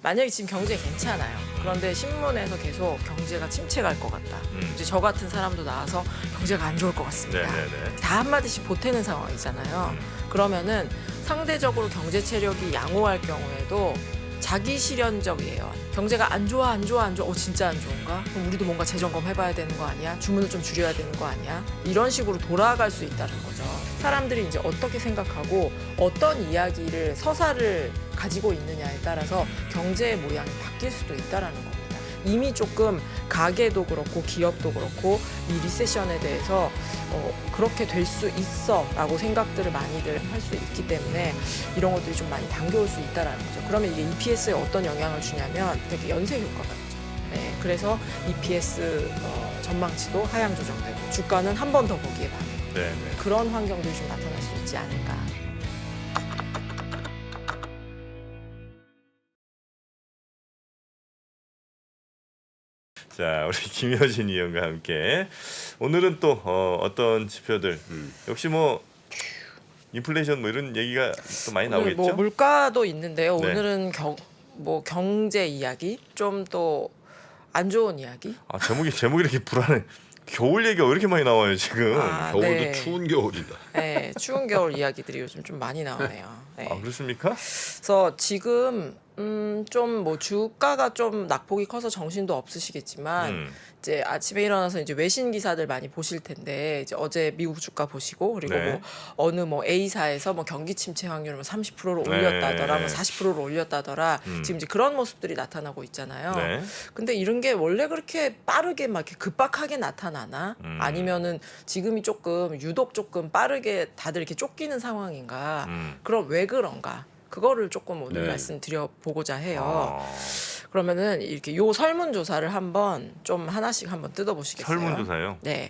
만약에 지금 경제 괜찮아요. 그런데 신문에서 계속 경제가 침체갈 것 같다. 이제 저 같은 사람도 나와서 경제가 안 좋을 것 같습니다. 네네네. 다 한마디씩 보태는 상황이잖아요. 그러면은 상대적으로 경제 체력이 양호할 경우에도 자기 실현적 예언. 경제가 안 좋아. 진짜 안 좋은가? 그럼 우리도 뭔가 재점검 해봐야 되는 거 아니야? 주문을 좀 줄여야 되는 거 아니야? 이런 식으로 돌아갈 수 있다는 거죠. 사람들이 이제 어떻게 생각하고 어떤 이야기를 서사를 가지고 있느냐에 따라서 경제의 모양이 바뀔 수도 있다라는 겁니다. 이미 조금 가게도 그렇고 기업도 그렇고 이 리세션에 대해서 그렇게 될 수 있어라고 생각들을 많이들 할 수 있기 때문에 이런 것들이 좀 많이 당겨올 수 있다라는 거죠. 그러면 이게 EPS에 어떤 영향을 주냐면 되게 연쇄 효과가 있죠. 네, 그래서 EPS 전망치도 하향 조정되고 주가는 한 번 더 보기에 반해. 네네. 그런 환경들이 좀 나타날 수 있지 않을까. 자, 우리 김효진 의원과 함께 오늘은 또 어떤 지표들 역시 뭐 인플레이션 뭐 이런 얘기가 또 많이 오늘 나오겠죠? 뭐 물가도 있는데요. 네. 오늘은 뭐 경제 이야기, 좀 또 안 좋은 이야기. 아, 제목이 이렇게 불안해. 겨울 얘기가 왜 이렇게 많이 나와요 지금? 아, 겨울도 네. 추운 겨울이다. 네, 추운 겨울 이야기들이 요즘 좀 많이 나오네요. 네. 아, 그렇습니까? 그래서 지금 좀 뭐 주가가 좀 낙폭이 커서 정신도 없으시겠지만 이제 아침에 일어나서 이제 외신 기사들 많이 보실 텐데 이제 어제 미국 주가 보시고 그리고 네. 뭐 어느 뭐 A사에서 뭐 경기 침체 확률을 뭐 30%로 올렸다더라, 네. 뭐 40%로 올렸다더라. 지금 이제 그런 모습들이 나타나고 있잖아요. 네. 근데 이런 게 원래 그렇게 빠르게 막 이렇게 급박하게 나타나나? 아니면은 지금이 조금 유독 조금 빠르게 다들 이렇게 쫓기는 상황인가? 그럼 왜 그런가? 그거를 조금 오늘 네. 말씀드려 보고자 해요. 아, 그러면은 이렇게 요 설문조사를 한번 좀 하나씩 한번 뜯어보시겠어요? 설문조사요? 네,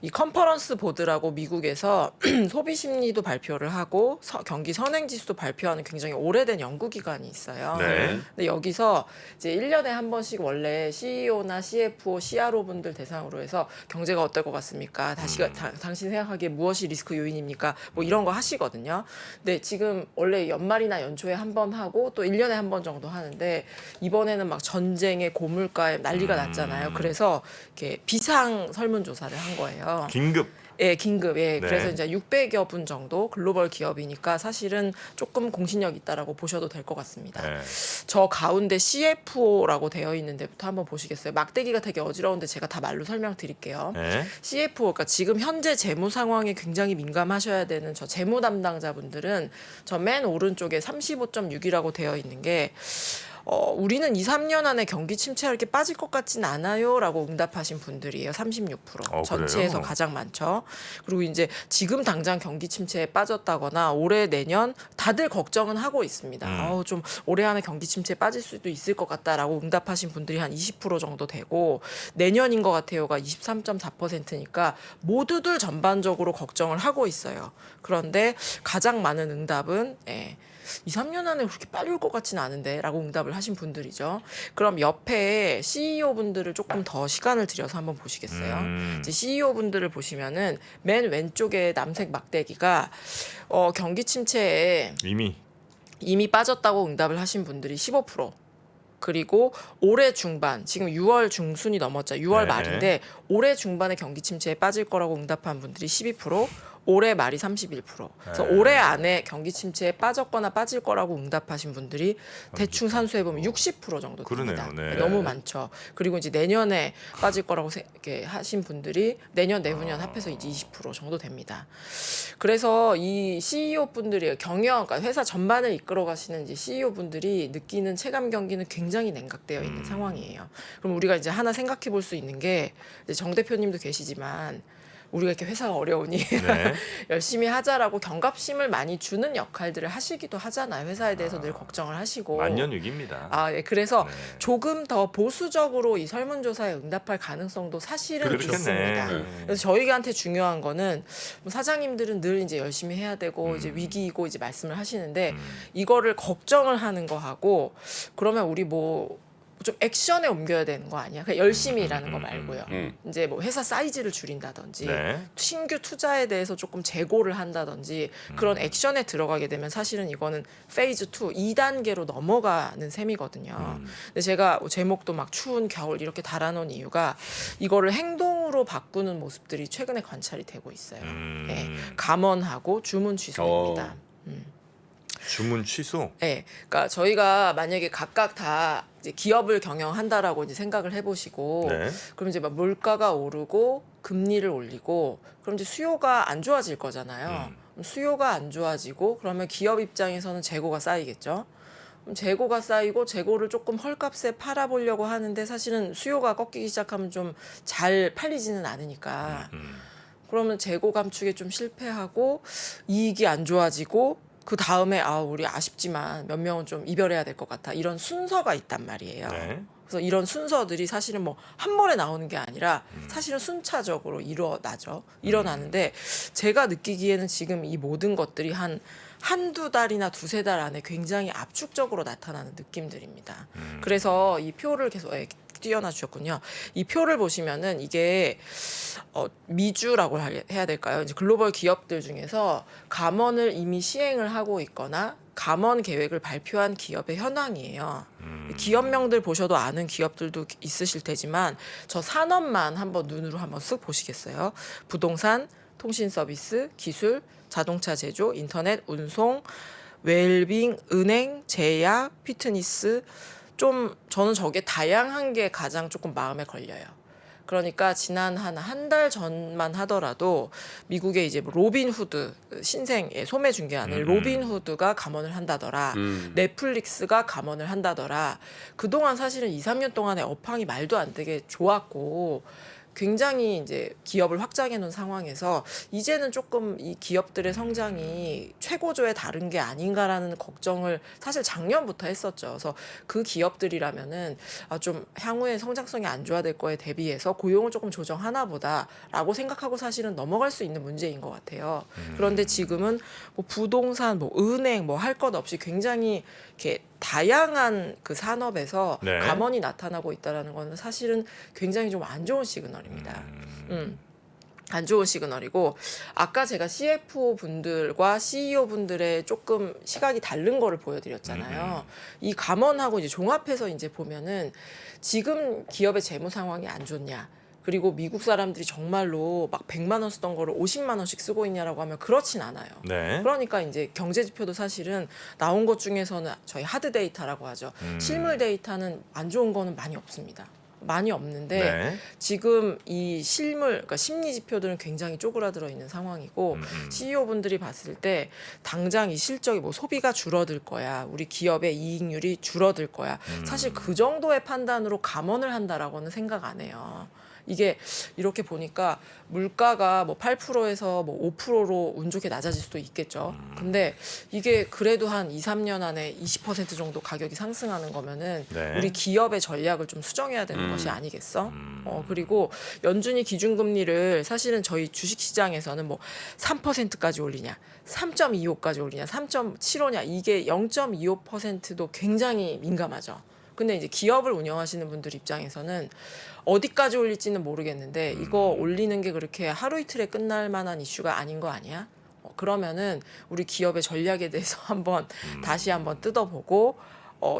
이 컨퍼런스 보드라고 미국에서 소비 심리도 발표를 하고 경기 선행지수도 발표하는 굉장히 오래된 연구기관이 있어요. 네. 근데 여기서 이제 1년에 한 번씩 원래 CEO나 CFO, CRO 분들 대상으로 해서 경제가 어떨 것 같습니까? 당신 생각하기에 무엇이 리스크 요인입니까? 뭐 이런 거 하시거든요. 근데 지금 원래 연말이나 연초에 한 번 하고 또 1년에 한 번 정도 하는데 이번에는 막 전쟁에 고물가에 난리가 났잖아요. 그래서 이렇게 비상 설문조사를 한 거예요. 긴급. 예, 긴급. 예. 네. 그래서 이제 600여 분 정도 글로벌 기업이니까 사실은 조금 공신력 있다라고 보셔도 될 것 같습니다. 네. 저 가운데 CFO라고 되어 있는 데부터 한번 보시겠어요? 막대기가 되게 어지러운데 제가 다 말로 설명드릴게요. 네. CFO, 그러니까 지금 현재 재무 상황에 굉장히 민감하셔야 되는 저 재무 담당자분들은 저 맨 오른쪽에 35.6이라고 되어 있는 게 우리는 2, 3년 안에 경기 침체가 이렇게 빠질 것 같진 않아요라고 응답하신 분들이에요. 36%. 전체에서 그래요? 가장 많죠. 그리고 이제 지금 당장 경기 침체에 빠졌다거나 올해 내년 다들 걱정은 하고 있습니다. 좀 올해 안에 경기 침체에 빠질 수도 있을 것 같다라고 응답하신 분들이 한 20% 정도 되고 내년인 것 같아요가 23.4%니까 모두들 전반적으로 걱정을 하고 있어요. 그런데 가장 많은 응답은 2, 3년 안에 그렇게 빨리 올 것 같지는 않은데 라고 응답을 하신 분들이죠. 그럼 옆에 CEO 분들을 조금 더 시간을 들여서 한번 보시겠어요? 이제 CEO 분들을 보시면은 맨 왼쪽에 남색 막대기가 경기 침체에 이미 빠졌다고 응답을 하신 분들이 15%. 그리고 올해 중반, 지금 6월 중순이 넘었죠. 6월 네. 말인데 올해 중반에 경기 침체에 빠질 거라고 응답한 분들이 12%, 올해 말이 31%. 그래서 네. 올해 안에 경기 침체에 빠졌거나 빠질 거라고 응답하신 분들이 대충 산수해 보면 60% 정도 됩니다. 그러네요. 네. 너무 많죠. 그리고 이제 내년에 빠질 거라고 이렇게 하신 분들이 내년 내후년 합해서 이제 20% 정도 됩니다. 그래서 이 CEO 분들이 그러니까 회사 전반을 이끌어 가시는 이제 CEO 분들이 느끼는 체감 경기는 굉장히 냉각되어 있는 상황이에요. 그럼 우리가 이제 하나 생각해 볼 수 있는 게 이제 정 대표님도 계시지만 우리가 이렇게 회사가 어려우니 네. 열심히 하자라고 경각심을 많이 주는 역할들을 하시기도 하잖아요. 회사에 대해서 늘 걱정을 하시고. 만년위기입니다. 예. 그래서 네. 조금 더 보수적으로 이 설문조사에 응답할 가능성도 사실은 그렇겠네. 있습니다. 네. 그래서 저희한테 중요한 거는 뭐 사장님들은 늘 이제 열심히 해야 되고 이제 위기이고 이제 말씀을 하시는데 이거를 걱정을 하는 거하고 그러면 우리 뭐 좀 액션에 옮겨야 되는 거 아니야? 그냥 열심히 일하는 거 말고요. 이제 뭐 회사 사이즈를 줄인다든지 네. 신규 투자에 대해서 조금 재고를 한다든지 그런 액션에 들어가게 되면 사실은 이거는 페이즈 2, 2단계로 넘어가는 셈이거든요. 근데 제가 제목도 막 추운 겨울 이렇게 달아놓은 이유가 이거를 행동으로 바꾸는 모습들이 최근에 관찰이 되고 있어요. 네, 감원하고 주문 취소입니다. 주문 취소. 네, 그러니까 저희가 만약에 각각 다 이제 기업을 경영한다라고 이제 생각을 해보시고, 네. 그럼 이제 막 물가가 오르고 금리를 올리고, 그럼 이제 수요가 안 좋아질 거잖아요. 그럼 수요가 안 좋아지고, 그러면 기업 입장에서는 재고가 쌓이겠죠. 그럼 재고가 쌓이고 재고를 조금 헐값에 팔아보려고 하는데 사실은 수요가 꺾이기 시작하면 좀 잘 팔리지는 않으니까. 그러면 재고 감축에 좀 실패하고 이익이 안 좋아지고. 그 다음에 우리 아쉽지만 몇 명은 좀 이별해야 될 것 같아. 이런 순서가 있단 말이에요. 네. 그래서 이런 순서들이 사실은 뭐 한 번에 나오는 게 아니라 사실은 순차적으로 일어나는데 제가 느끼기에는 지금 이 모든 것들이 한두 달이나 두세 달 안에 굉장히 압축적으로 나타나는 느낌들입니다. 그래서 이 표를 계속 띄어놔 주셨군요. 이 표를 보시면은 이게 미주라고 해야 될까요? 이제 글로벌 기업들 중에서 감원을 이미 시행을 하고 있거나 감원 계획을 발표한 기업의 현황이에요. 기업명들 보셔도 아는 기업들도 있으실 테지만 저 산업만 한번 눈으로 한번 쓱 보시겠어요? 부동산, 통신 서비스, 기술, 자동차 제조, 인터넷, 운송, 웰빙, 은행, 제약, 피트니스. 좀 저는 저게 다양한 게 가장 조금 마음에 걸려요. 그러니까 지난 한 달 전만 하더라도 미국의 이제 로빈후드 신생의 소매 중개하는 로빈후드가 감원을 한다더라. 넷플릭스가 감원을 한다더라. 그동안 사실은 2, 3년 동안의 업황이 말도 안 되게 좋았고 굉장히 이제 기업을 확장해 놓은 상황에서 이제는 조금 이 기업들의 성장이 최고조에 다른 게 아닌가라는 걱정을 사실 작년부터 했었죠. 그래서 그 기업들이라면은 좀 향후에 성장성이 안 좋아질 거에 대비해서 고용을 조금 조정하나 보다라고 생각하고 사실은 넘어갈 수 있는 문제인 것 같아요. 그런데 지금은 뭐 부동산, 뭐 은행, 뭐 할 것 없이 굉장히 이렇게 다양한 그 산업에서 네. 감원이 나타나고 있다는 거는 사실은 굉장히 좀 안 좋은 시그널입니다. 안 좋은 시그널이고 아까 제가 CFO 분들과 CEO 분들의 조금 시각이 다른 거를 보여드렸잖아요. 이 감원하고 이제 종합해서 이제 보면은 지금 기업의 재무 상황이 안 좋냐. 그리고 미국 사람들이 정말로 막 100만 원 쓰던 거를 50만 원씩 쓰고 있냐라고 하면 그렇진 않아요. 네. 그러니까 이제 경제 지표도 사실은 나온 것 중에서는 저희 하드 데이터라고 하죠. 실물 데이터는 안 좋은 거는 많이 없습니다. 많이 없는데 네. 지금 이 그러니까 심리 지표들은 굉장히 쪼그라들어 있는 상황이고 CEO 분들이 봤을 때 당장 이 실적이 뭐 소비가 줄어들 거야, 우리 기업의 이익률이 줄어들 거야. 사실 그 정도의 판단으로 감원을 한다라고는 생각 안 해요. 이게 이렇게 보니까 물가가 뭐 8%에서 뭐 5%로 운 좋게 낮아질 수도 있겠죠. 근데 이게 그래도 한 2, 3년 안에 20% 정도 가격이 상승하는 거면은 네. 우리 기업의 전략을 좀 수정해야 되는 것이 아니겠어? 그리고 연준이 기준금리를 사실은 저희 주식시장에서는 뭐 3%까지 올리냐, 3.25까지 올리냐, 3.75냐 이게 0.25%도 굉장히 민감하죠. 근데 이제 기업을 운영하시는 분들 입장에서는 어디까지 올릴지는 모르겠는데 이거 올리는 게 그렇게 하루 이틀에 끝날 만한 이슈가 아닌 거 아니야? 그러면은 우리 기업의 전략에 대해서 다시 한번 뜯어보고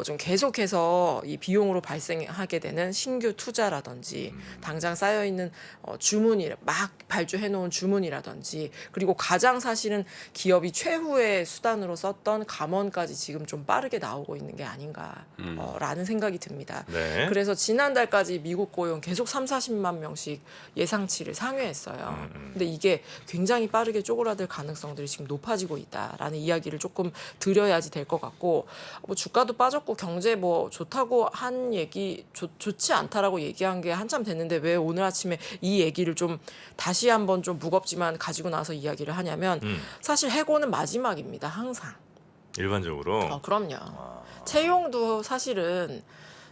좀 계속해서 이 비용으로 발생하게 되는 신규 투자라든지 당장 쌓여 있는 주문이 막 발주해 놓은 주문이라든지 그리고 가장 사실은 기업이 최후의 수단으로 썼던 감원까지 지금 좀 빠르게 나오고 있는 게 아닌가라는 생각이 듭니다. 네. 그래서 지난달까지 미국 고용 계속 3, 40만 명씩 예상치를 상회했어요. 근데 이게 굉장히 빠르게 쪼그라들 가능성들이 지금 높아지고 있다라는 이야기를 조금 드려야지 될 것 같고 뭐 주가도 빠졌고 경제 뭐 좋다고 한 얘기 좋지 않다라고 얘기한 게 한참 됐는데 왜 오늘 아침에 이 얘기를 좀 다시 한번 좀 무겁지만 가지고 나서 이야기를 하냐면 사실 해고는 마지막입니다. 항상. 일반적으로. 그럼요. 채용도 사실은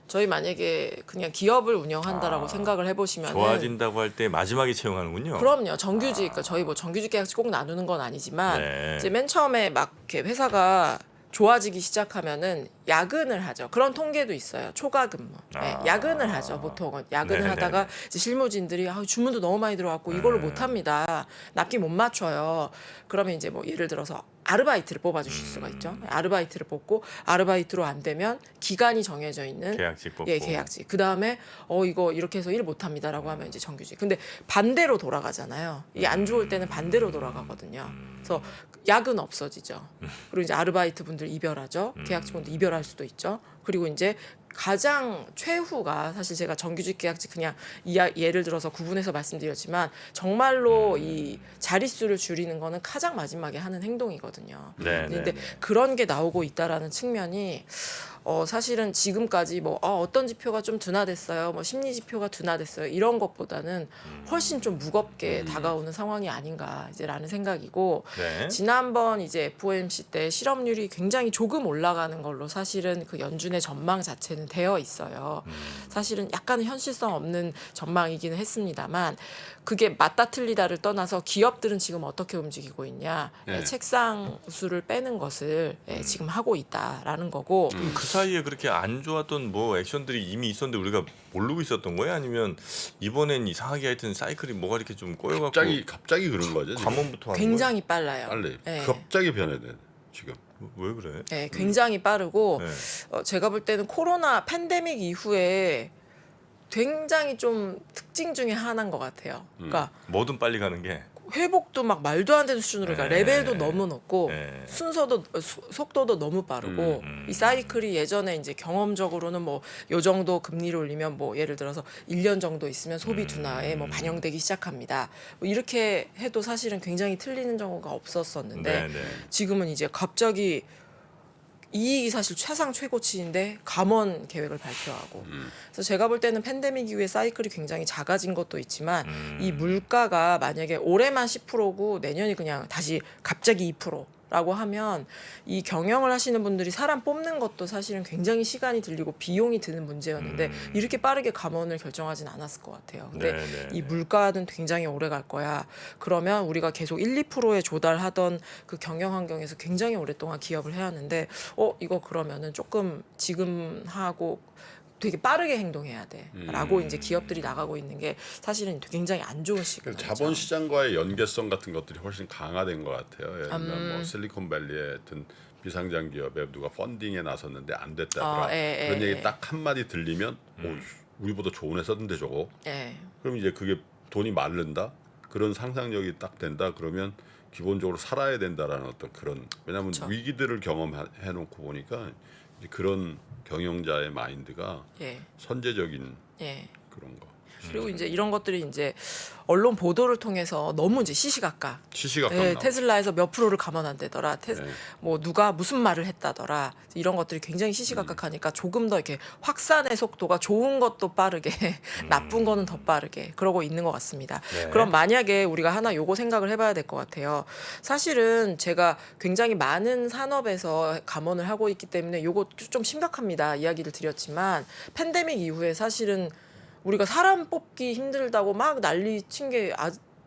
저희 만약에 그냥 기업을 운영한다라고 생각을 해보시면 좋아진다고 할 때 마지막에 채용하는군요. 그럼요. 정규직, 그러니까 저희 뭐 정규직 계약직 꼭 나누는 건 아니지만 네. 이제 맨 처음에 막 이렇게 회사가 좋아지기 시작하면은 야근을 하죠. 그런 통계도 있어요. 초과 근무. 네, 야근을 하죠. 보통은 야근을 네네네. 하다가 이제 실무진들이 주문도 너무 많이 들어왔고 이걸로 못 합니다. 납기 못 맞춰요. 그러면 이제 뭐 예를 들어서 아르바이트를 뽑아주실 수가 있죠. 아르바이트를 뽑고 아르바이트로 안 되면 기간이 정해져 있는 계약직 뽑고. 예, 계약직. 그 다음에 이거 이렇게 해서 일 못합니다라고 하면 이제 정규직. 근데 반대로 돌아가잖아요. 이게 안 좋을 때는 반대로 돌아가거든요. 그래서 야근 없어지죠. 그리고 이제 아르바이트 분들 이별하죠. 계약직 분들 이별할 수도 있죠. 그리고 이제 가장 최후가 사실 제가 정규직 계약직 그냥 예를 들어서 구분해서 말씀드렸지만 정말로 이 자릿수를 줄이는 거는 가장 마지막에 하는 행동이거든요. 네, 근데 네. 그런 게 나오고 있다라는 측면이 사실은 지금까지 뭐 어떤 지표가 좀 둔화됐어요, 뭐 심리 지표가 둔화됐어요 이런 것보다는 훨씬 좀 무겁게 다가오는 상황이 아닌가 이제라는 생각이고 네. 지난번 이제 FOMC 때 실업률이 굉장히 조금 올라가는 걸로 사실은 그 연준의 전망 자체는 되어 있어요. 사실은 약간 현실성 없는 전망이기는 했습니다만 그게 맞다 틀리다를 떠나서 기업들은 지금 어떻게 움직이고 있냐, 네. 책상 수를 빼는 것을 지금 하고 있다라는 거고. 그 사이에 그렇게 안 좋았던 뭐 액션들이 이미 있었는데 우리가 모르고 있었던 거예요? 아니면 이번엔 이상하게 하여튼 사이클이 뭐가 이렇게 좀 꼬여갖고 갑자기 그런 거죠. 지금. 관문부터 하는 굉장히 빨라요. 빨리 네. 갑자기 변해야 지금. 거예요? 왜 그래? 네, 굉장히 빠르고 네. 제가 볼 때는 코로나 팬데믹 이후에 굉장히 좀 특징 중에 하나인 것 같아요. 그러니까 뭐든 빨리 가는 게. 회복도 막 말도 안 되는 수준으로 가. 네. 레벨도 너무 높고 네. 순서도 속도도 너무 빠르고 이 사이클이 예전에 이제 경험적으로는 뭐 요 정도 금리를 올리면 뭐 예를 들어서 1년 정도 있으면 소비 둔화에 뭐 반영되기 시작합니다. 뭐 이렇게 해도 사실은 굉장히 틀리는 경우가 없었었는데 네, 네. 지금은 이제 갑자기 이익이 사실 최상 최고치인데 감원 계획을 발표하고 그래서 제가 볼 때는 팬데믹 이후에 사이클이 굉장히 작아진 것도 있지만 이 물가가 만약에 올해만 10%고 내년이 그냥 다시 갑자기 2%라고 하면 이 경영을 하시는 분들이 사람 뽑는 것도 사실은 굉장히 시간이 들리고 비용이 드는 문제였는데 이렇게 빠르게 감원을 결정하진 않았을 것 같아요. 근데 네, 네, 이 네. 물가는 굉장히 오래 갈 거야. 그러면 우리가 계속 1, 2%에 조달하던 그 경영 환경에서 굉장히 오랫동안 기업을 해야 하는데 이거 그러면은 조금 지금 하고 되게 빠르게 행동해야 돼라고 이제 기업들이 나가고 있는 게 사실은 굉장히 안 좋은 시그널이죠. 자본 시장과의 연계성 같은 것들이 훨씬 강화된 것 같아요. 예를 들면 뭐 실리콘밸리의 어떤 비상장 기업에 누가 펀딩에 나섰는데 안 됐다더라. 그런 얘기 딱 한마디 들리면 우리보다 좋은 회사던데 저거. 그럼 이제 그게 돈이 마른다. 그런 상상력이 딱 된다. 그러면 기본적으로 살아야 된다라는 어떤 그런, 왜냐하면 그렇죠. 위기들을 경험해 놓고 보니까 이제 그런 경영자의 마인드가 선제적인 그런 거. 그리고 이제 이런 것들이 이제 언론 보도를 통해서 너무 이제 시시각각. 시시각각 테슬라에서 몇 프로를 감원한다더라. 네. 뭐 누가 무슨 말을 했다더라. 이런 것들이 굉장히 시시각각하니까 조금 더 이렇게 확산의 속도가 좋은 것도 빠르게 나쁜 거는 더 빠르게 그러고 있는 것 같습니다. 네. 그럼 만약에 우리가 하나 요거 생각을 해봐야 될 것 같아요. 사실은 제가 굉장히 많은 산업에서 감원을 하고 있기 때문에 요거 좀 심각합니다. 이야기를 드렸지만 팬데믹 이후에 사실은 우리가 사람 뽑기 힘들다고 막 난리 친 게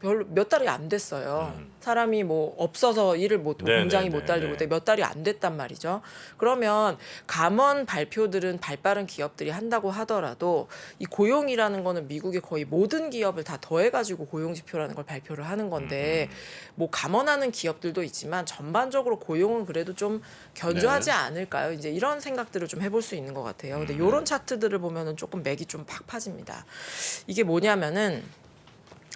별로 몇 달이 안 됐어요. 사람이 뭐 없어서 일을 공장이 못 달리고 몇 달이 안 됐단 말이죠. 그러면 감원 발표들은 발빠른 기업들이 한다고 하더라도 이 고용이라는 거는 미국의 거의 모든 기업을 다 더해가지고 고용 지표라는 걸 발표를 하는 건데 뭐 감원하는 기업들도 있지만 전반적으로 고용은 그래도 좀 견조하지 않을까요? 이제 이런 생각들을 좀 해볼 수 있는 것 같아요. 근데 이런 차트들을 보면은 조금 맥이 좀 팍 파집니다. 이게 뭐냐면은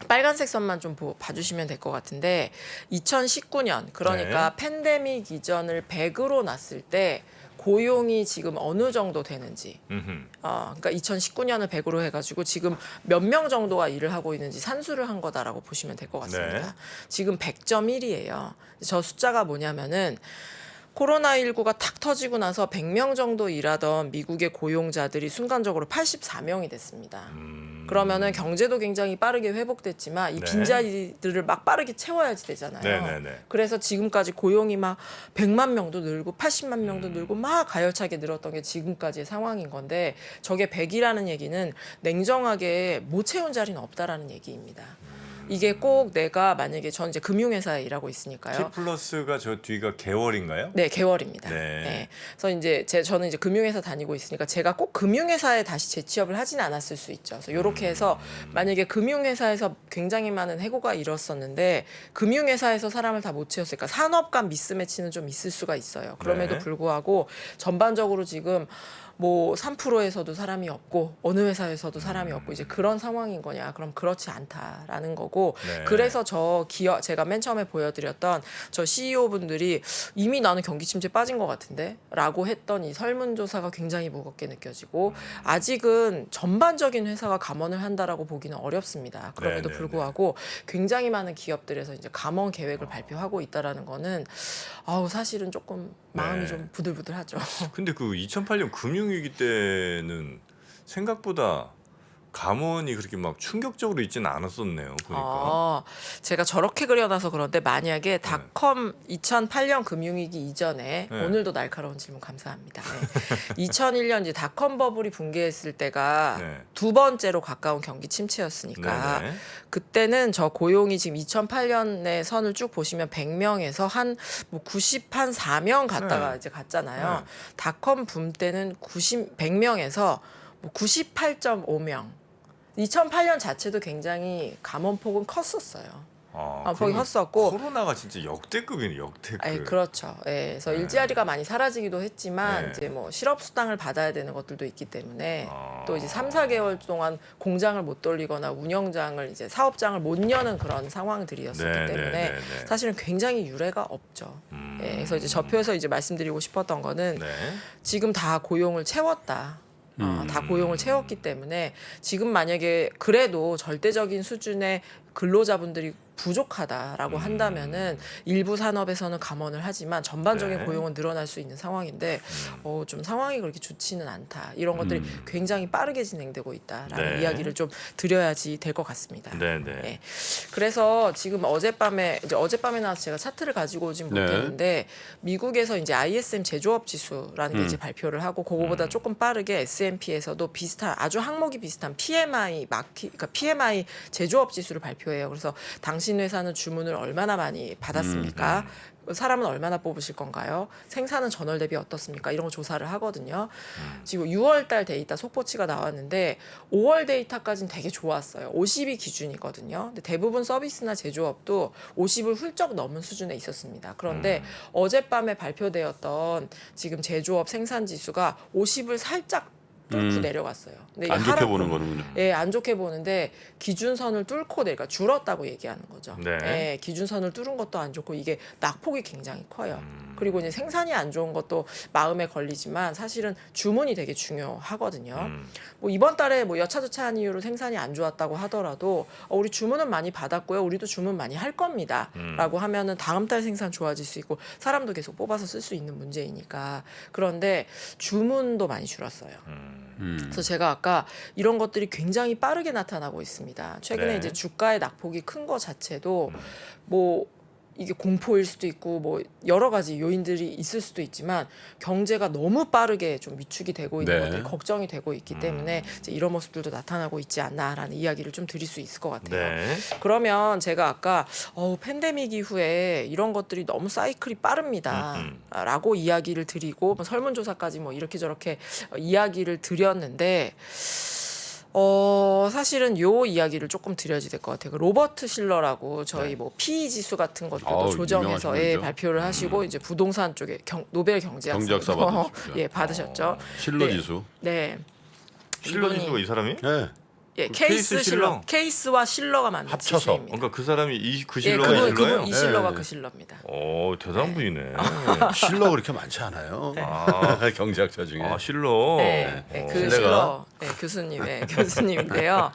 빨간색 선만 좀 봐주시면 될 것 같은데 2019년 그러니까 팬데믹 이전을 100으로 놨을 때 고용이 지금 어느 정도 되는지 그러니까 2019년을 100으로 해가지고 지금 몇 명 정도가 일을 하고 있는지 산수를 한 거다라고 보시면 될 것 같습니다. 네. 지금 100.1이에요. 저 숫자가 뭐냐면은 코로나19가 탁 터지고 나서 100명 정도 일하던 미국의 고용자들이 순간적으로 84명이 됐습니다. 그러면은 경제도 굉장히 빠르게 회복됐지만 이 빈자리들을 막 빠르게 채워야지 되잖아요. 네네네. 그래서 지금까지 고용이 막 100만 명도 늘고 80만 명도 늘고 막 가열차게 늘었던 게 지금까지의 상황인 건데 저게 100이라는 얘기는 냉정하게 못 채운 자리는 없다라는 얘기입니다. 이게 꼭 내가 만약에 전 이제 금융회사에 일하고 있으니까요. T 플러스가 저 뒤가 개월인가요? 네, 개월입니다. 네. 네. 그래서 이제 저는 이제 금융회사 다니고 있으니까 제가 꼭 금융회사에 다시 재취업을 하진 않았을 수 있죠. 그래서 이렇게 해서 만약에 금융회사에서 굉장히 많은 해고가 일었었는데 금융회사에서 사람을 다 못 채웠으니까 산업 간 미스매치는 좀 있을 수가 있어요. 그럼에도 네. 불구하고 전반적으로 지금 뭐 3%에서도 사람이 없고 어느 회사에서도 사람이 없고 이제 그런 상황인 거냐? 그럼 그렇지 않다라는 거고 네. 그래서 제가 맨 처음에 보여드렸던 저 CEO 분들이 이미 나는 경기 침체 빠진 것 같은데라고 했던 이 설문조사가 굉장히 무겁게 느껴지고 아직은 전반적인 회사가 감원을 한다라고 보기는 어렵습니다. 그럼에도 네, 네, 불구하고 굉장히 많은 기업들에서 이제 감원 계획을 발표하고 있다라는 거는 사실은 조금 마음이 네. 좀 부들부들하죠. 근데 그 2008년 금융위기 때는 생각보다 감원이 그렇게 막 충격적으로 있지는 않았었네요. 보니까. 제가 저렇게 그려놔서 그런데 만약에 닷컴 2008년 금융위기 이전에 네. 오늘도 날카로운 질문 감사합니다. 네. 2001년 이제 닷컴 버블이 붕괴했을 때가 네. 두 번째로 가까운 경기 침체였으니까 네네. 그때는 저 고용이 지금 2008년의 선을 쭉 보시면 100명에서 한 94명 갔다가 네. 이제 갔잖아요. 네. 닷컴 붐 때는 100명에서 98.5명. 2008년 자체도 굉장히 감원폭은 컸었어요. 폭이 그러면 컸었고 코로나가 진짜 역대급이네, 역대급. 그렇죠. 그래서 네. 일자리가 많이 사라지기도 했지만 네. 이제 뭐 실업 수당을 받아야 되는 것들도 있기 때문에 아. 또 이제 3, 4개월 동안 공장을 못 돌리거나 운영장을 이제 사업장을 못 여는 그런 상황들이었었기 네, 때문에 네, 네, 네. 사실은 굉장히 유례가 없죠. 그래서 이제 저 표에서 이제 말씀드리고 싶었던 거는 네. 지금 다 고용을 채웠다. 다 고용을 채웠기 때문에 지금 만약에 그래도 절대적인 수준의 근로자분들이 부족하다라고 한다면은 일부 산업에서는 감원을 하지만 전반적인 네. 고용은 늘어날 수 있는 상황인데 좀 상황이 그렇게 좋지는 않다. 이런 것들이 굉장히 빠르게 진행되고 있다라는 네. 이야기를 좀 드려야지 될 것 같습니다. 네, 네. 네. 그래서 지금 어젯밤에 나와서 제가 차트를 가지고 오진 네. 못했는데 미국에서 이제 ISM 제조업 지수라는 게 이제 발표를 하고 그거보다 조금 빠르게 S&P에서도 비슷한 아주 항목이 비슷한 그러니까 PMI 제조업 지수를 발표해요. 그래서 당신 회사는 주문을 얼마나 많이 받았습니까? 사람은 얼마나 뽑으실 건가요? 생산은 전월 대비 어떻습니까? 이런 거 조사를 하거든요. 지금 6월 달 데이터 속보치가 나왔는데 5월 데이터까지는 되게 좋았어요. 50이 기준이거든요. 근데 대부분 서비스나 제조업도 50을 훌쩍 넘은 수준에 있었습니다. 그런데 어젯밤에 발표되었던 지금 제조업 생산 지수가 50을 살짝 뚫고 내려갔어요. 근데 안 좋게 보는 거는군요. 안 좋게 보는데 기준선을 뚫고 내가 줄었다고 얘기하는 거죠. 네. 기준선을 뚫은 것도 안 좋고 이게 낙폭이 굉장히 커요. 그리고 이제 생산이 안 좋은 것도 마음에 걸리지만 사실은 주문이 되게 중요하거든요. 뭐 이번 달에 뭐 여차저차한 이유로 생산이 안 좋았다고 하더라도 우리 주문은 많이 받았고요. 우리도 주문 많이 할 겁니다.라고 하면은 다음 달 생산 좋아질 수 있고 사람도 계속 뽑아서 쓸 수 있는 문제이니까. 그런데 주문도 많이 줄었어요. 그래서 제가 아까 이런 것들이 굉장히 빠르게 나타나고 있습니다. 최근에 네. 이제 주가의 낙폭이 큰 거 자체도 뭐 이게 공포일 수도 있고 뭐 여러 가지 요인들이 있을 수도 있지만 경제가 너무 빠르게 좀 위축이 되고 있는 네. 것들이 걱정이 되고 있기 때문에 이제 이런 모습들도 나타나고 있지 않나라는 이야기를 좀 드릴 수 있을 것 같아요. 네. 그러면 제가 아까 팬데믹 이후에 이런 것들이 너무 사이클이 빠릅니다라고 이야기를 드리고 뭐 설문조사까지 뭐 이렇게 저렇게 이야기를 드렸는데 사실은 요 이야기를 조금 드려야 될 것 같아요. 그 로버트 실러라고 저희 뭐 PE 지수 같은 것들도 조정해서 유명하신 분이죠. 발표를 하시고 이제 부동산 쪽에 노벨 경제학상 경제학사 받으셨죠. 받으셨죠. 실러 네. 지수. 네. 실러 이분이- 지수가 이 사람이? 네. 예, 그 케이스 실러. 케이스와 실러가 만든 합쳐서. 지수입니다. 그러니까 그 사람이 그 예, 실러가 그분 실러예요? 이 실러가 네. 그 실러입니다. 대단한 분이네. 실러 그렇게 많지 않아요. 경제학자 중에. 실러. 네, 그 실내가? 실러 교수님인데요.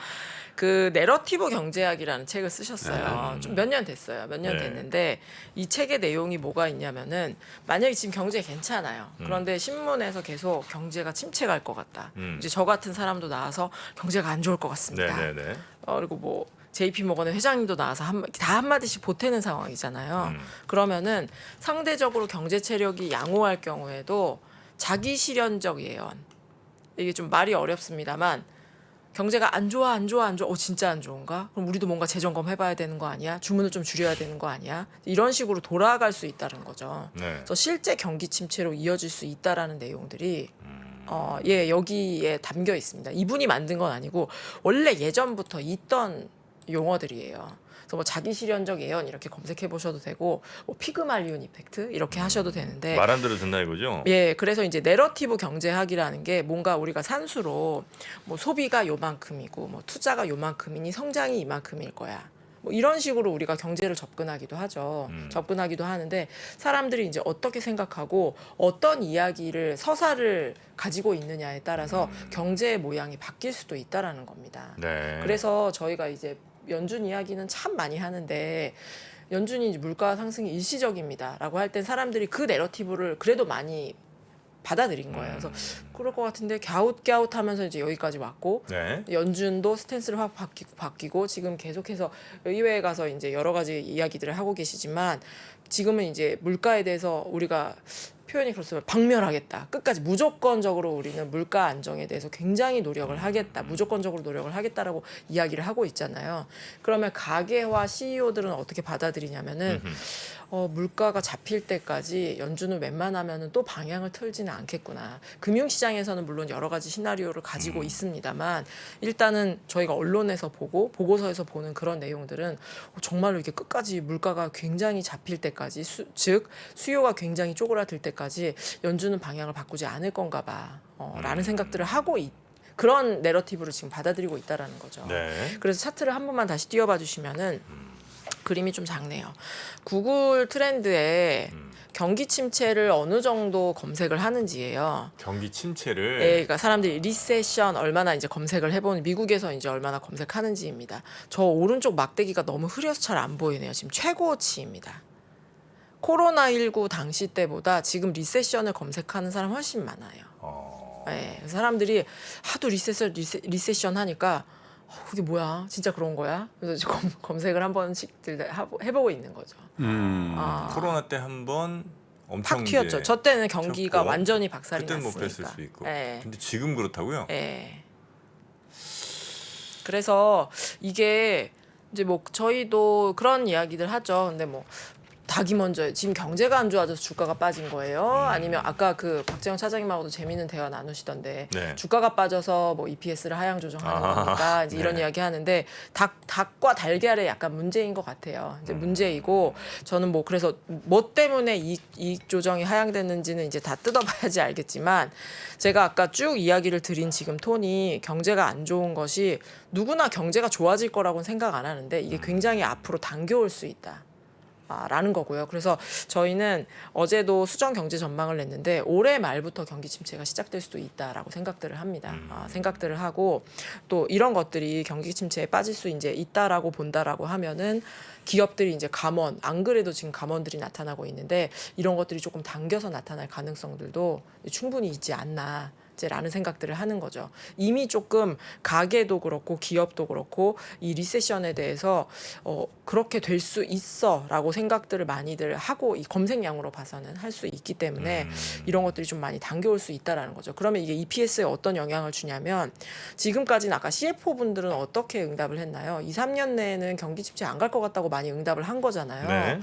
그 내러티브 경제학이라는 책을 쓰셨어요. 좀 몇 년 됐어요. 몇 년 네. 됐는데 이 책의 내용이 뭐가 있냐면은 만약에 지금 경제 괜찮아요. 그런데 신문에서 계속 경제가 침체 갈 것 같다. 이제 저 같은 사람도 나와서 경제가 안 좋을 것 같습니다. 네네네. 그리고 뭐 JP 모건의 회장님도 나와서 다 한마디씩 보태는 상황이잖아요. 그러면은 상대적으로 경제 체력이 양호할 경우에도 자기 실현적 예언 이게 좀 말이 어렵습니다만 경제가 안 좋아. 진짜 안 좋은가? 그럼 우리도 뭔가 재점검 해봐야 되는 거 아니야? 주문을 좀 줄여야 되는 거 아니야? 이런 식으로 돌아갈 수 있다는 거죠. 네. 그래서 실제 경기 침체로 이어질 수 있다라는 내용들이 예, 여기에 담겨 있습니다. 이분이 만든 건 아니고 원래 예전부터 있던 용어들이에요. 그래서 뭐 자기 실현적 예언 이렇게 검색해 보셔도 되고 뭐 피그말리온 이펙트 이렇게 하셔도 되는데 말 안 들어도 된다 이거죠? 예, 그래서 이제 내러티브 경제학이라는 게 뭔가 우리가 산수로 뭐 소비가 요만큼이고 뭐 투자가 요만큼이니 성장이 이만큼일 거야. 뭐 이런 식으로 우리가 경제를 접근하기도 하죠. 접근하기도 하는데 사람들이 이제 어떻게 생각하고 어떤 이야기를 서사를 가지고 있느냐에 따라서 경제의 모양이 바뀔 수도 있다라는 겁니다. 네. 그래서 저희가 이제 연준 이야기는 참 많이 하는데 연준이 이제 물가 상승이 일시적입니다라고 할 땐 사람들이 그 내러티브를 그래도 많이 받아들인 거예요. 그래서 그럴 것 같은데 갸웃갸웃하면서 이제 여기까지 왔고 네. 연준도 스탠스를 확 바뀌고 지금 계속해서 의회에 가서 이제 여러 가지 이야기들을 하고 계시지만 지금은 이제 물가에 대해서 우리가 표현이 그렇습니다. 박멸하겠다. 끝까지 무조건적으로 우리는 물가 안정에 대해서 굉장히 노력을 하겠다. 무조건적으로 노력을 하겠다라고 이야기를 하고 있잖아요. 그러면 가계와 CEO들은 어떻게 받아들이냐면은 물가가 잡힐 때까지 연준은 웬만하면은 또 방향을 틀지는 않겠구나. 금융시장에서는 물론 여러 가지 시나리오를 가지고 있습니다만 일단은 저희가 언론에서 보고 보고서에서 보는 그런 내용들은 정말로 이렇게 끝까지 물가가 굉장히 잡힐 때까지 즉 수요가 굉장히 쪼그라들 때까지 연준은 방향을 바꾸지 않을 건가 봐. 라는 생각들을 하고 그런 내러티브를 지금 받아들이고 있다라는 거죠. 네. 그래서 차트를 한 번만 다시 띄워봐 주시면은 그림이 좀 작네요. 구글 트렌드에 경기 침체를 어느 정도 검색을 하는지예요. 경기 침체를 예, 그러니까 사람들이 리세션 얼마나 이제 검색을 해보는 미국에서 이제 얼마나 검색하는지입니다. 저 오른쪽 막대기가 너무 흐려서 잘 안 보이네요. 지금 최고치입니다. 코로나19 당시 때보다 지금 리세션을 검색하는 사람 훨씬 많아요. 예, 사람들이 하도 리세션 하니까 그게 뭐야? 진짜 그런 거야? 그래서 지금 검색을 한 번씩 해보고 있는 거죠. 코로나 때 한번 엄청 팍 튀었죠. 이제 저 때는 경기가 튀었고, 완전히 박살이 그때는 못 났으니까. 뺐을 수 있고. 예. 근데 지금 그렇다고요? 예. 그래서 이게 이제 뭐 저희도 그런 이야기들 하죠. 근데 뭐 닭이 먼저 지금 경제가 안 좋아져서 주가가 빠진 거예요? 아니면 아까 그 박재영 차장님하고도 재미있는 대화 나누시던데 네. 주가가 빠져서 뭐 EPS를 하향 조정하는 거니까 이제 이런 네. 이야기 하는데 닭과 달걀의 약간 문제인 것 같아요. 이제 문제이고 저는 뭐 그래서 뭐 때문에 이익 조정이 하향됐는지는 이제 다 뜯어봐야지 알겠지만 제가 아까 쭉 이야기를 드린 지금 톤이 경제가 안 좋은 것이 누구나 경제가 좋아질 거라고는 생각 안 하는데 이게 굉장히 앞으로 당겨올 수 있다. 라는 거고요. 그래서 저희는 어제도 수정 경제 전망을 냈는데 올해 말부터 경기 침체가 시작될 수도 있다라고 생각들을 합니다. 생각들을 하고 또 이런 것들이 경기 침체에 빠질 수 이제 있다라고 본다라고 하면은 기업들이 이제 감원 안 그래도 지금 감원들이 나타나고 있는데 이런 것들이 조금 당겨서 나타날 가능성들도 충분히 있지 않나. 라는 생각들을 하는 거죠. 이미 조금 가게도 그렇고 기업도 그렇고 이 리세션에 대해서 그렇게 될 수 있어라고 생각들을 많이들 하고 이 검색량으로 봐서는 할 수 있기 때문에 이런 것들이 좀 많이 당겨올 수 있다라는 거죠. 그러면 이게 EPS에 어떤 영향을 주냐면 지금까지는 아까 CFO 분들은 어떻게 응답을 했나요? 2, 3년 내에는 경기 침체 안 갈 것 같다고 많이 응답을 한 거잖아요. 네.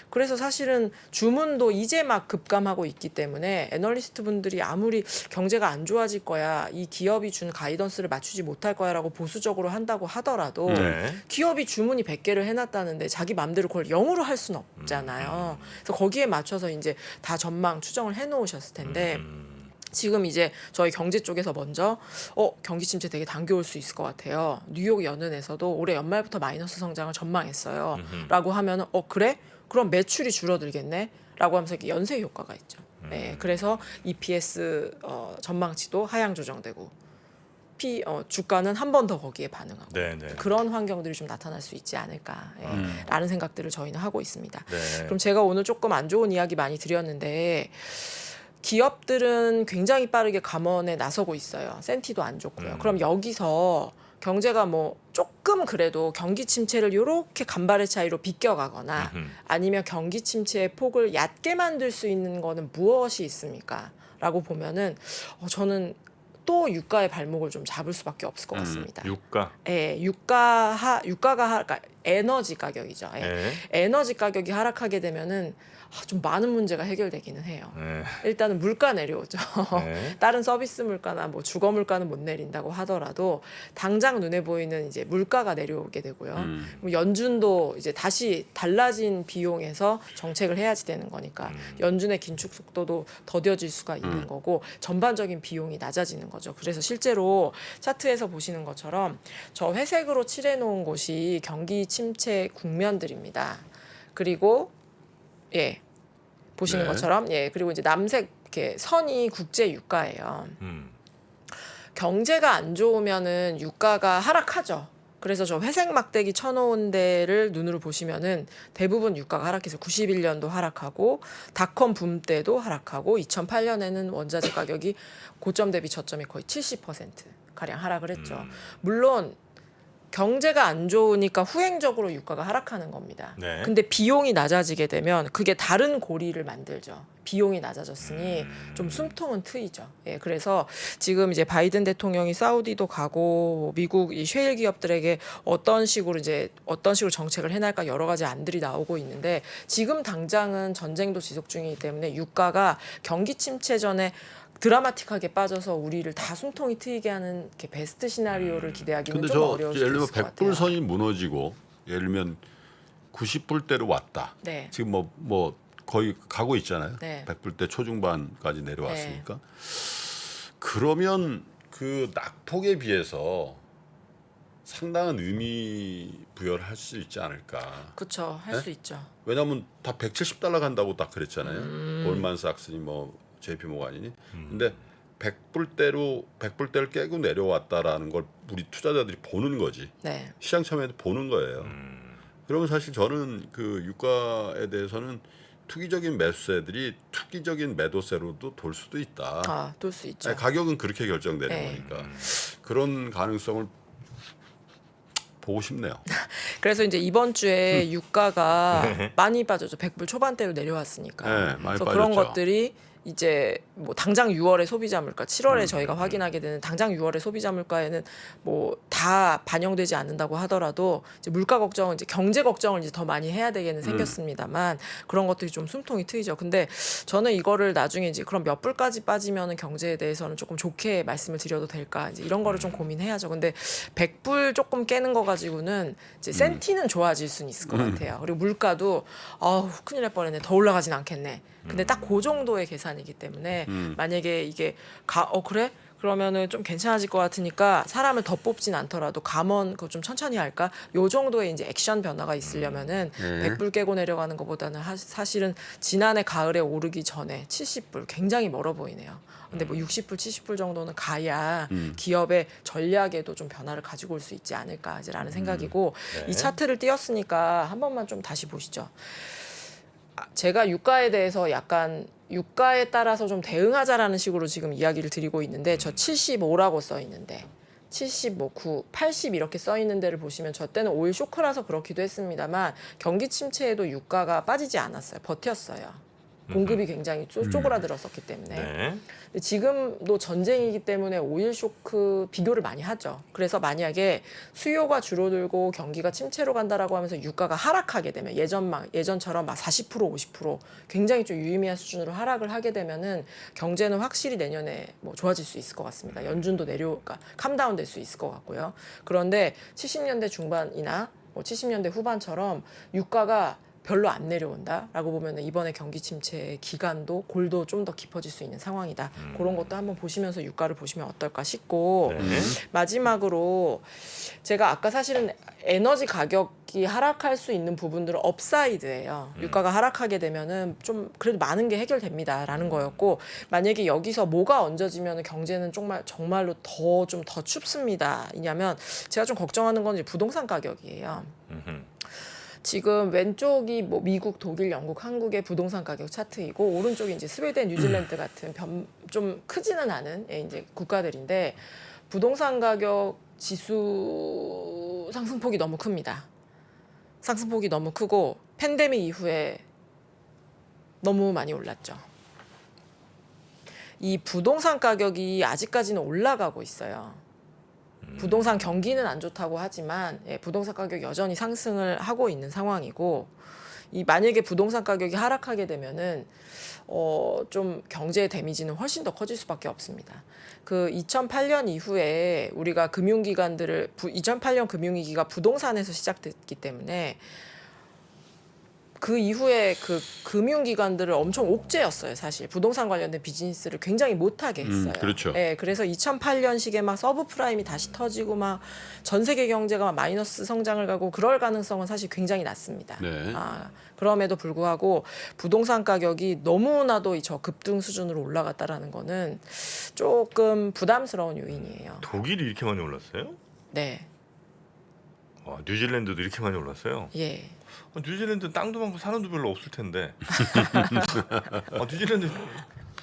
그래서 사실은 주문도 이제 막 급감하고 있기 때문에 애널리스트 분들이 아무리 경제가 안 좋아질 거야, 이 기업이 준 가이던스를 맞추지 못할 거야라고 보수적으로 한다고 하더라도 네. 기업이 주문이 100개를 해놨다는데 자기 맘대로 그걸 0으로 할 수는 없잖아요. 그래서 거기에 맞춰서 이제 다 전망 추정을 해놓으셨을 텐데 지금 이제 저희 경제 쪽에서 먼저 경기 침체 되게 당겨올 수 있을 것 같아요. 뉴욕 연은에서도 올해 연말부터 마이너스 성장을 전망했어요. 라고 하면은 그래? 그럼 매출이 줄어들겠네? 라고 하면서 이렇게 연쇄 효과가 있죠. 네, 그래서 EPS 전망치도 하향 조정되고 주가는 한 번 더 거기에 반응하고 네, 네. 그런 환경들이 좀 나타날 수 있지 않을까 라는 생각들을 저희는 하고 있습니다. 네. 그럼 제가 오늘 조금 안 좋은 이야기 많이 드렸는데 기업들은 굉장히 빠르게 감원에 나서고 있어요. 센티도 안 좋고요. 그럼 여기서 경제가 뭐 조금 그래도 경기 침체를 이렇게 간발의 차이로 비껴가거나 아니면 경기 침체의 폭을 얕게 만들 수 있는 거는 무엇이 있습니까? 라고 보면은 저는 또 유가의 발목을 좀 잡을 수밖에 없을 것 같습니다. 유가. 예, 유가가 그러니까 에너지 가격이죠. 예. 네. 에너지 가격이 하락하게 되면은 좀 많은 문제가 해결되기는 해요. 네. 일단은 물가 내려오죠. 네. 다른 서비스 물가나 뭐 주거 물가는 못 내린다고 하더라도 당장 눈에 보이는 이제 물가가 내려오게 되고요. 그럼 연준도 이제 다시 달라진 비용에서 정책을 해야지 되는 거니까 연준의 긴축 속도도 더뎌질 수가 있는 거고 전반적인 비용이 낮아지는 거죠. 그래서 실제로 차트에서 보시는 것처럼 저 회색으로 칠해 놓은 곳이 경기 침체 국면들입니다. 그리고 예. 보시는 네. 것처럼 예. 그리고 이제 남색 이렇게 선이 국제 유가예요. 경제가 안 좋으면은 유가가 하락하죠. 그래서 저 회색 막대기 쳐놓은 데를 눈으로 보시면은 대부분 유가가 하락해서 91년도 하락하고 닷컴 붐 때도 하락하고 2008년에는 원자재 가격이 고점 대비 저점이 거의 70% 가량 하락을 했죠. 물론 경제가 안 좋으니까 후행적으로 유가가 하락하는 겁니다. 네. 근데 비용이 낮아지게 되면 그게 다른 고리를 만들죠. 비용이 낮아졌으니 좀 숨통은 트이죠. 예, 그래서 지금 이제 바이든 대통령이 사우디도 가고 미국 이 셰일 기업들에게 어떤 식으로 정책을 해날까 여러 가지 안들이 나오고 있는데 지금 당장은 전쟁도 지속 중이기 때문에 유가가 경기 침체 전에 드라마틱하게 빠져서 우리를 다 숨통이 트이게 하는 이렇게 베스트 시나리오를 기대하기는 근데 좀 저 어려울 수도 예를 들면 있을 것 같아요. 100불 선이 무너지고 예를 들면 90불대로 왔다. 네. 지금 뭐 거의 가고 있잖아요. 네. 100불대 초중반까지 내려왔으니까. 그러면 그 낙폭에 비해서 상당한 의미 부여를 할 수 있지 않을까. 그렇죠. 할 네? 수 있죠. 왜냐하면 다 170달러 간다고 딱 그랬잖아요. 골만삭스니 뭐 JP 모간이니. 근데 100불대를 깨고 내려왔다라는 걸 우리 투자자들이 보는 거지. 네. 시장 참여도 보는 거예요. 그러면 사실 저는 그 유가에 대해서는 투기적인 매수세들이 투기적인 매도세로도 돌 수도 있다. 돌 수 있죠. 아니, 가격은 그렇게 결정되는 네. 거니까 그런 가능성을 보고 싶네요. 그래서 이제 이번 주에 유가가 많이 빠졌죠. 100불 초반대로 내려왔으니까. 네, 많이 그래서 그런 빠졌죠. 것들이 이제 뭐 당장 6월의 소비자 물가, 7월에 저희가 확인하게 되는 당장 6월의 소비자 물가에는 뭐 다 반영되지 않는다고 하더라도 이제 물가 걱정은 이제 경제 걱정을 이제 더 많이 해야 되게는 생겼습니다만 그런 것들이 좀 숨통이 트이죠. 근데 저는 이거를 나중에 이제 그럼 몇 불까지 빠지면은 경제에 대해서는 조금 좋게 말씀을 드려도 될까 이제 이런 거를 좀 고민해야죠. 근데 100불 조금 깨는 거 가지고는 이제 센티는 좋아질 수는 있을 것 같아요. 그리고 물가도 큰일 날 뻔했네. 더 올라가진 않겠네. 근데 딱 그 정도의 계산이기 때문에 만약에 이게 그래? 그러면은 좀 괜찮아질 것 같으니까 사람을 더 뽑진 않더라도 감원 그거 좀 천천히 할까? 요 정도의 이제 액션 변화가 있으려면은 100불 깨고 내려가는 것보다는 사실은 지난해 가을에 오르기 전에 70불 굉장히 멀어 보이네요. 근데 뭐 60불, 70불 정도는 가야 기업의 전략에도 좀 변화를 가지고 올 수 있지 않을까라는 생각이고 이 차트를 띄웠으니까 한 번만 좀 다시 보시죠. 제가 유가에 대해서 약간 유가에 따라서 좀 대응하자라는 식으로 지금 이야기를 드리고 있는데 저 75라고 써 있는데 70, 9, 80 이렇게 써 있는 데를 보시면 저 때는 오일 쇼크라서 그렇기도 했습니다만 경기 침체에도 유가가 빠지지 않았어요. 버텼어요. 공급이 굉장히 쪼그라들었었기 때문에. 네. 근데 지금도 전쟁이기 때문에 오일 쇼크 비교를 많이 하죠. 그래서 만약에 수요가 줄어들고 경기가 침체로 간다라고 하면서 유가가 하락하게 되면 예전처럼 막 40%, 50% 굉장히 좀 유의미한 수준으로 하락을 하게 되면은 경제는 확실히 내년에 뭐 좋아질 수 있을 것 같습니다. 연준도 그러니까 캄다운 될 수 있을 것 같고요. 그런데 70년대 중반이나 뭐 70년대 후반처럼 유가가 별로 안 내려온다라고 보면 이번에 경기 침체의 기간도 골도 좀 더 깊어질 수 있는 상황이다. 그런 것도 한번 보시면서 유가를 보시면 어떨까 싶고 마지막으로 제가 아까 사실은 에너지 가격이 하락할 수 있는 부분들은 업사이드예요. 유가가 하락하게 되면은 좀 그래도 많은 게 해결됩니다라는 거였고 만약에 여기서 뭐가 얹어지면 경제는 정말로 더 춥습니다. 왜냐하면 제가 좀 걱정하는 건 이제 부동산 가격이에요. 지금 왼쪽이 뭐 미국, 독일, 영국, 한국의 부동산 가격 차트이고 오른쪽이 이제 스웨덴, 뉴질랜드 같은 좀 크지는 않은 이제 국가들인데 부동산 가격 지수 상승폭이 너무 큽니다. 상승폭이 너무 크고 팬데믹 이후에 너무 많이 올랐죠. 이 부동산 가격이 아직까지는 올라가고 있어요. 부동산 경기는 안 좋다고 하지만 부동산 가격이 여전히 상승을 하고 있는 상황이고 이 만약에 부동산 가격이 하락하게 되면은 좀 경제의 데미지는 훨씬 더 커질 수밖에 없습니다. 그 2008년 이후에 우리가 금융기관들을 2008년 금융위기가 부동산에서 시작됐기 때문에 그 이후에 그 금융기관들을 엄청 옥죄였어요. 사실 부동산 관련된 비즈니스를 굉장히 못하게 했어요. 그렇죠. 네, 그래서 2008년식에 막 서브프라임이 다시 터지고 막 전 세계 경제가 막 마이너스 성장을 가고 그럴 가능성은 사실 굉장히 낮습니다. 네. 그럼에도 불구하고 부동산 가격이 너무나도 이 저급등 수준으로 올라갔다라는 거는 조금 부담스러운 요인이에요. 독일이 이렇게 많이 올랐어요? 네, 와, 뉴질랜드도 이렇게 많이 올랐어요? 예. 뉴질랜드 땅도 많고 사람도 별로 없을 텐데. 뉴질랜드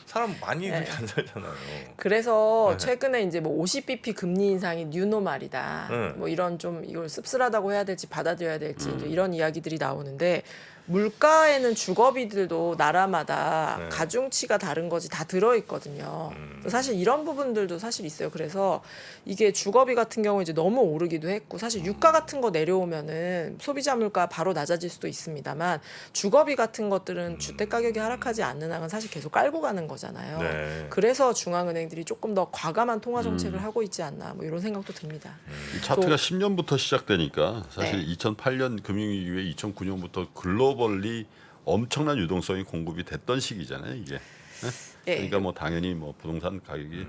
사람 많이 네. 안 살잖아요. 그래서 네. 최근에 이제 뭐 50bp 금리 인상이 뉴노말이다. 네. 뭐 이런 좀 이걸 씁쓸하다고 해야 될지 받아들여야 될지 이제 이런 이야기들이 나오는데 물가에는 주거비들도 나라마다 네. 가중치가 다른 거지 다 들어있거든요. 사실 이런 부분들도 사실 있어요. 그래서 이게 주거비 같은 경우 이제 너무 오르기도 했고 사실 유가 같은 거 내려오면은 소비자 물가 바로 낮아질 수도 있습니다만 주거비 같은 것들은 주택 가격이 하락하지 않는 한은 사실 계속 깔고 가는 거잖아요. 네. 그래서 중앙은행들이 조금 더 과감한 통화 정책을 하고 있지 않나 뭐 이런 생각도 듭니다. 이 차트가 10년부터 시작되니까 사실 네. 2008년 금융위기 이후에 2009년부터 글로벌리 엄청난 유동성이 공급이 됐던 시기잖아요, 이게. 네. 그러니까 뭐 당연히 뭐 부동산 가격이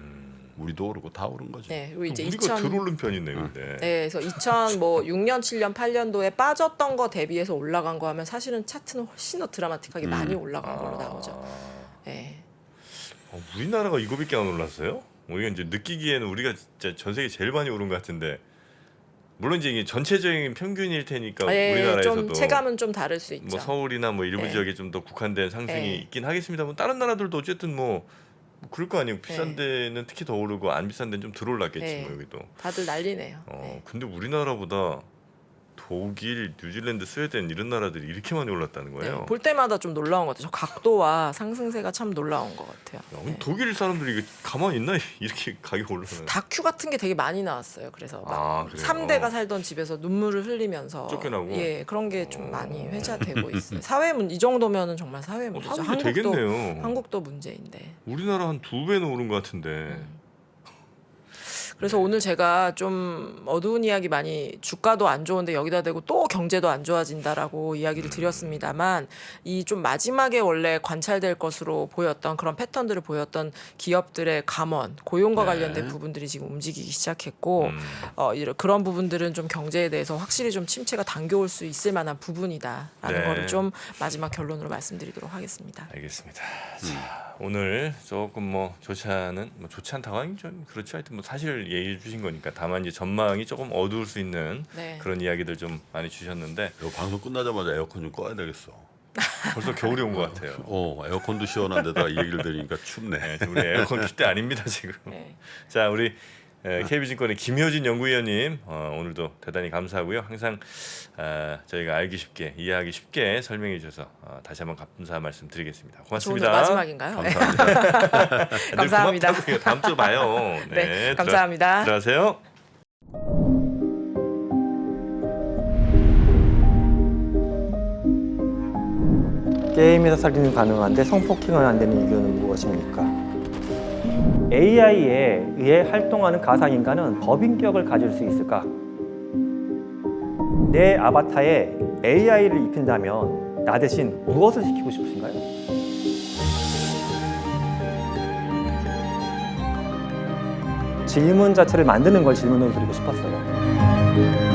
우리도 오르고 다 오른 거죠. 네, 그리고 이제 우리가 덜 오른 편이네요, 근데. 네, 그래서 2006년, 7년, 8년도에 빠졌던 거 대비해서 올라간 거 하면 사실은 차트는 훨씬 더 드라마틱하게 많이 올라간 걸로 나오죠. 네. 우리나라가 이거밖에 안 올랐어요? 우리가 이제 느끼기에는 우리가 진짜 전 세계 제일 많이 오른 것 같은데 물론 이제 이게 전체적인 평균일 테니까 우리나라에서도 좀 체감은 좀 다를 수 있죠. 뭐 서울이나 뭐 일부 네. 지역에 좀 더 국한된 상승이 네. 있긴 하겠습니다만 다른 나라들도 어쨌든 뭐 그럴 거 아니에요. 비싼 데는 특히 더 오르고 안 비싼 데는 좀 덜 올랐겠지 네. 뭐 여기도. 다들 난리네요. 네. 근데 우리나라보다 독일, 뉴질랜드, 스웨덴 이런 나라들이 이렇게 많이 올랐다는 거예요. 네, 볼 때마다 좀 놀라운 것 같아요. 저 각도와 상승세가 참 놀라운 것 같아요. 야, 그럼 독일 사람들이 이게 가만히 있나 이렇게 가격 올라가는? 다큐 같은 게 되게 많이 나왔어요. 그래서 막 그래요? 3대가 살던 집에서 눈물을 흘리면서 쫓겨나고? 예, 그런 게 좀 많이 회자되고 있어요. 사회 문 이 정도면은 정말 사회 문제죠. 사람들이 되겠네요. 한국도 문제인데. 우리나라 한 2배는 오른 것 같은데. 그래서 오늘 제가 좀 어두운 이야기 많이 주가도 안 좋은데 여기다 대고 또 경제도 안 좋아진다라고 이야기를 드렸습니다만 이 좀 마지막에 원래 관찰될 것으로 보였던 그런 패턴들을 보였던 기업들의 감원, 고용과 네. 관련된 부분들이 지금 움직이기 시작했고 그런 부분들은 좀 경제에 대해서 확실히 좀 침체가 당겨올 수 있을 만한 부분이다라는 네. 거를 좀 마지막 결론으로 말씀드리도록 하겠습니다. 알겠습니다. 자, 오늘 조금 뭐 좋지 않다고 하긴 좀 그렇죠. 하여튼 뭐 사실 얘기해 주신 거니까 다만 이제 전망이 조금 어두울 수 있는 네. 그런 이야기들 좀 많이 주셨는데 이거 방송 끝나자마자 에어컨 좀 꺼야 되겠어. 벌써 겨울이 온 것 같아요. 에어컨도 시원한데다가 이 얘기를 들으니까 춥네. 네, 지금 우리 에어컨 킬 때 아닙니다 지금. 네. 자, 우리 KB증권의 김효진 연구위원님 오늘도 대단히 감사하고요. 항상 저희가 알기 쉽게 이해하기 쉽게 설명해 주셔서 다시 한번 감사 말씀드리겠습니다. 고맙습니다. 오늘 마지막인가요? 네. 감사합니다. 감사합니다. 고맙다고요. 다음 주 봐요. 네, 감사합니다. 들어가세요. 게임에서 살인이 가능한데 성폭행은 안 되는 이유는 무엇입니까? AI에 의해 활동하는 가상인간은 법인격을 가질 수 있을까? 내 아바타에 AI를 입힌다면 나 대신 무엇을 시키고 싶으신가요? 질문 자체를 만드는 걸 질문으로 드리고 싶었어요.